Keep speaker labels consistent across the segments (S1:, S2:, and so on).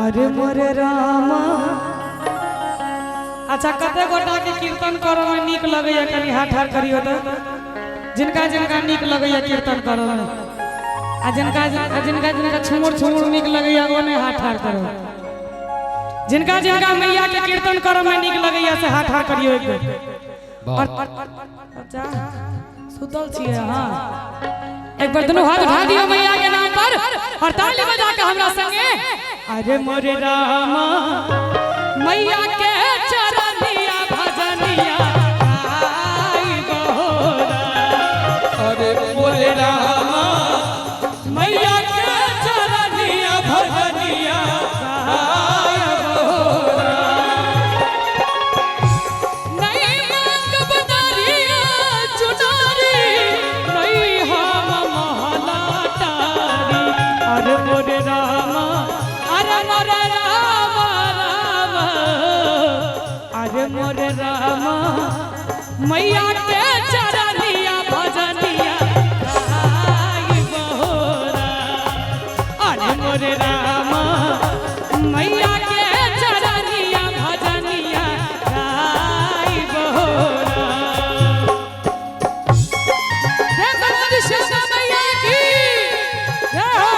S1: अरे मोरे रामा। अच्छा कते गोटा के कीर्तन करे में निक लगैया कनी हाथ ठाड़ करियो त जिनका जिनका निक लगैया कीर्तन करे में आ जिनका छुमुर छुमुर निक लगैया ओने हाथ ठाड़ करो। जिनका जिनका मैया के कीर्तन करे में निक लगैया से हाथ ठाड़ करियो एक बेर। अच्छा सुतल छिए हां एक बार दोनों हाथ उठा दियो मैया के नाम पर और ताली बजा के हमरा संगे अरे मोरे रामा मैया के चरनिया भजनिया गाई बहोरा।
S2: अरे मोरे रामा
S1: मैया के चरनिया भजनिया गाई बहोरा। नहीं मांग बदरिया चुनारी नहीं हम महला तारी। अरे मोरे रामा अरे मोरे रामा रामा अरे मोरे रामा मैया के चरनिया भजनिया गाई बहोरा। अरे मोरे रामा मैया के चरनिया भजनिया गाई बहोरा। जय भगवान श्री मैया की जय हो।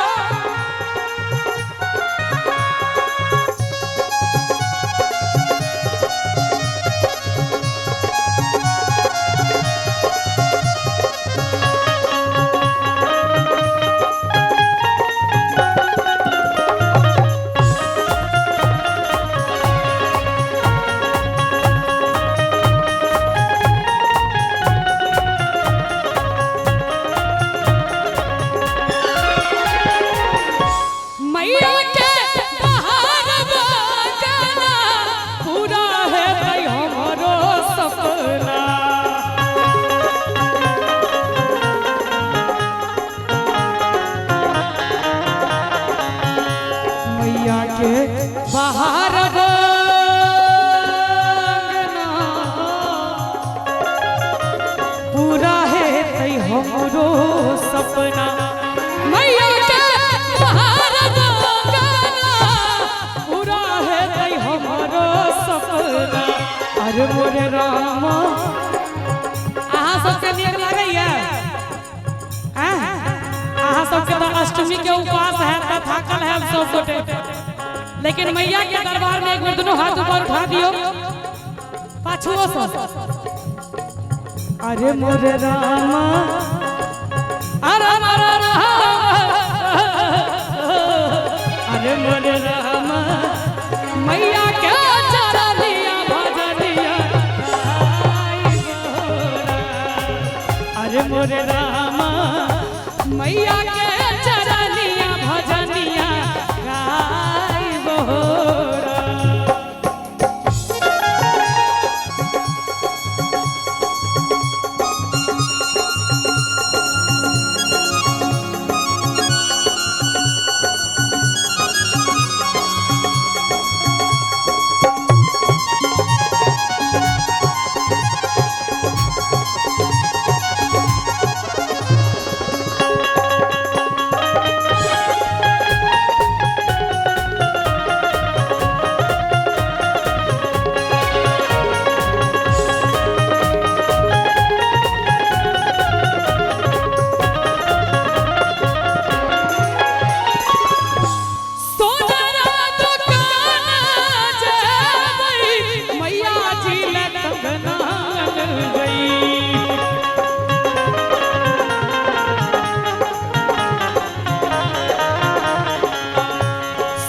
S1: मैया के बहार बगाना पूरा है तै हमरो सपना। मैया के बहार बगाना पूरा है तै हमरो सपना। मैया के बहार बगाना पूरा है तै हमरो सपना। अरे मोरे रामा अहाँ सबके नीक लागैया अहाँ सबके तो अष्टमी के उपवास है त थाकल है सब गोटे लेकिन मैया के दरबार में एक बार दोनों हाथ ऊपर उठा दियो पाछुओ से। अरे मोरे रामा अरे मोरे रामा अरे मोरे रामा मैया के चरनिया भजनिया गाई बहोरा। अरे मोरे रामा मैया के चरनिया भजनिया गाई बहोरा। सोनरा दुकान जेबै मैया जी ले कंगना गई।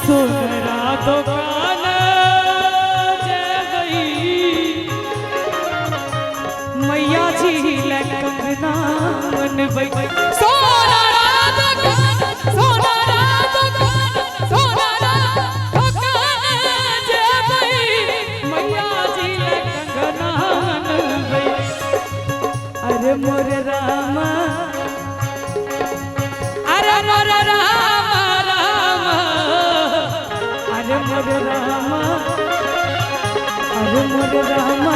S1: सोनरा दुकान जेबै मैया जी ले कंगना बनबै। सोनरा दुकान सोनरा दुकान सोनरा दुकान जेबै मैया जी ले कंगना बनबै। अरे मोरे रामा अरे मोरे रामा रामा अरे मोरे रामा अरे मोरे रामा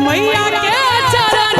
S1: मैया के चरण